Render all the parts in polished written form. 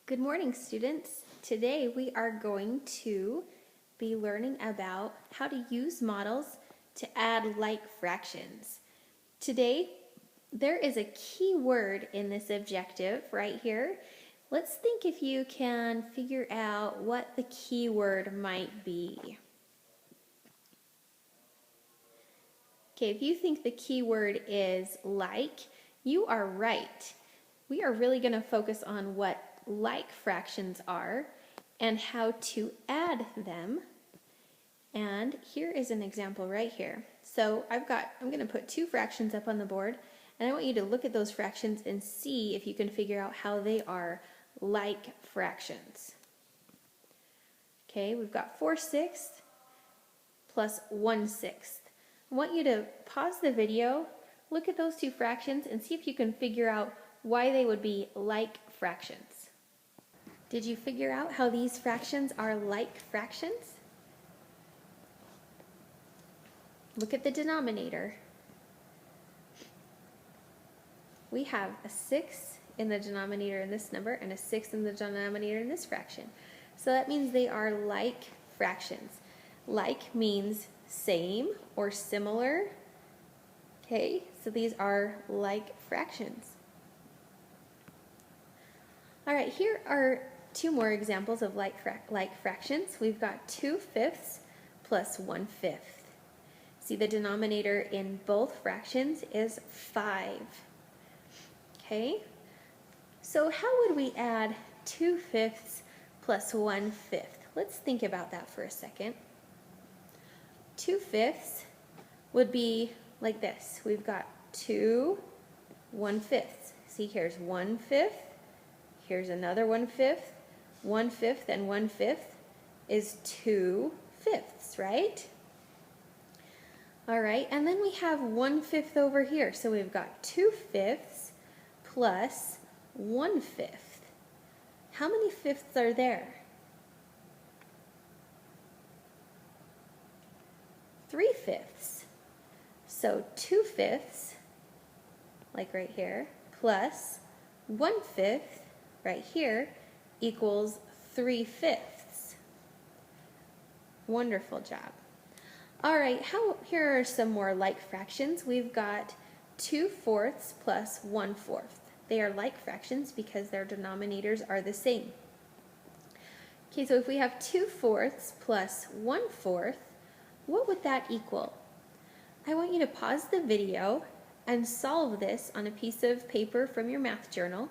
Good morning, students. Today we are going to be learning about how to use models to add like fractions. Today, there is a key word in this objective right here. Let's think if you can figure out what the key word might be. Okay, if you think the key word is like, you are right. We are really going to focus on what like fractions are and how to add them. And here is an example right here. So I'm going to put two fractions up on the board, and I want you to look at those fractions and see if you can figure out how they are like fractions. Okay, we've got 4/6 plus 1/6. I want you to pause the video, look at those two fractions, and see if you can figure out why they would be like fractions. Did you figure out how these fractions are like fractions? Look at the denominator. We have a 6 in the denominator in this number and a 6 in the denominator in this fraction. So that means they are like fractions. Like means same or similar. Okay, so these are like fractions. All right, here are two more examples of like fractions. We've got 2/5 plus 1/5. See, the denominator in both fractions is 5. Okay, so how would we add 2/5 plus 1/5? Let's think about that for a second. 2/5 would be like this. We've got 2 1/5. See, here's 1/5. Here's another 1/5. 1/5 and 1/5 is 2/5, right? All right, and then we have 1/5 over here. So we've got 2/5 plus 1/5. How many fifths are there? 3/5. So 2/5, like right here, plus 1/5 right here equals 3/5. Wonderful job. All right, here are some more like fractions. We've got 2/4 plus 1/4. They are like fractions because their denominators are the same. Okay, so if we have 2/4 plus 1/4, what would that equal? I want you to pause the video and solve this on a piece of paper from your math journal.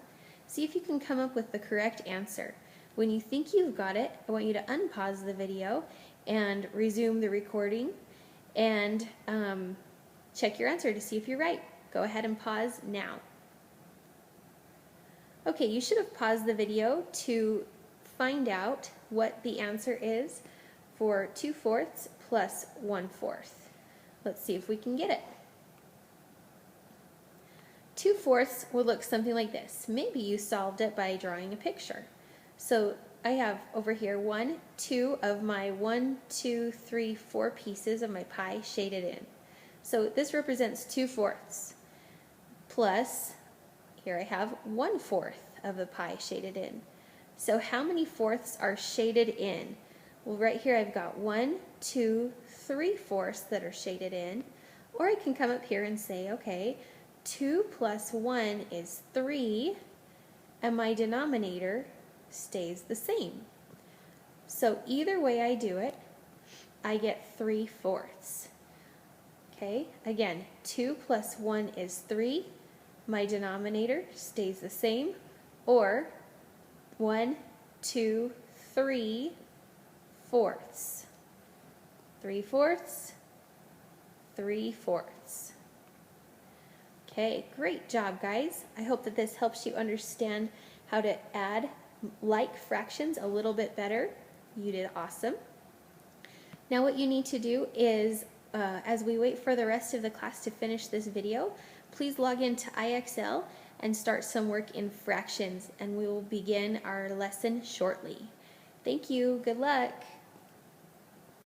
See if you can come up with the correct answer. When you think you've got it, I want you to unpause the video and resume the recording and check your answer to see if you're right. Go ahead and pause now. Okay, you should have paused the video to find out what the answer is for 2/4 plus 1/4. Let's see if we can get it. 2/4 would look something like this. Maybe you solved it by drawing a picture. So I have over here 1, 2 of my 1, 2, 3, 4 pieces of my pie shaded in. So this represents 2/4 plus, here I have 1/4 of the pie shaded in. So how many fourths are shaded in? Well, right here I've got 1, 2, 3/4 that are shaded in. Or I can come up here and say, okay, 2 plus 1 is 3, and my denominator stays the same. So either way I do it, I get 3/4. Okay, again, 2 plus 1 is 3, my denominator stays the same, or 1, 2, 3/4. 3/4, 3/4. Okay, great job, guys. I hope that this helps you understand how to add like fractions a little bit better. You did awesome. Now what you need to do is, as we wait for the rest of the class to finish this video, please log into IXL and start some work in fractions, and we will begin our lesson shortly. Thank you. Good luck.